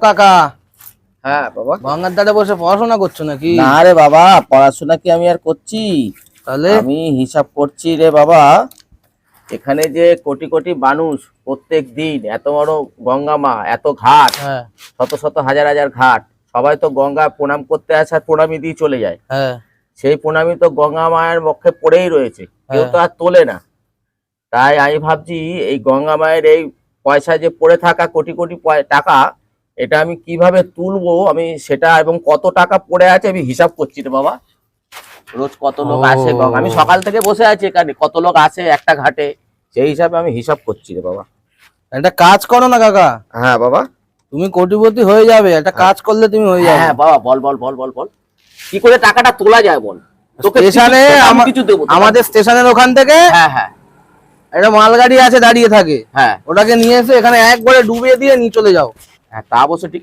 কাকা, হ্যাঁ বাবা। গঙ্গার ধারে বসে পড়াশোনা করছো নাকি? না রে বাবা, পড়াশোনা কি আমি আর করছি? তাহলে আমি হিসাব করছি রে বাবা। এখানে যে কোটি কোটি মানুষ প্রত্যেক দিন, এত বড় গঙ্গা মা, এত ঘাট, হ্যাঁ শত শত হাজার হাজার ঘাট, সবাই তো গঙ্গা প্রণাম করতে আসে আর প্রণামী দিয়ে চলে যায়। হ্যাঁ সেই প্রণামী তো গঙ্গা মায়ের পক্ষে পড়েই রয়েছে, কেউ তো আর তোলে না। তাই আমি ভাবছি এই গঙ্গা মায়ের এই পয়সা যে পড়ে থাকা কোটি কোটি টাকা, এটা আমি কিভাবে তুলবো আমি সেটা, এবং কত টাকা পড়ে আছে আমি হিসাব করছি রে বাবা। রোজ কত লোক আসে গঙ্গা, আমি সকাল থেকে বসে আছি এখানে, কত লোক আসে একটা ঘাটে, সেই হিসাবে আমি হিসাব করছি রে বাবা। একটা কাজ করো না কাকা, হ্যাঁ বাবা। তুমি কোটিপতি হয়ে যাবে। একটা কাজ করলে তুমি হয়ে যাবে। হ্যাঁ বাবা, বল বল বল বল বল, কি করে টাকাটা তোলা যায় বল। তোকে স্টেশনে আমি কিছু দেবো তোকে। আমাদের স্টেশনের ওখান থেকে হ্যাঁ হ্যাঁ একটা মালগাড়ি আছে দাঁড়িয়ে থাকে, হ্যাঁ ওটাকে নিয়ে এসে এখানে একবারে ডুবিয়ে দিয়ে নিয়ে চলে যাও। হ্যাঁ, তা অবশ্য ঠিক।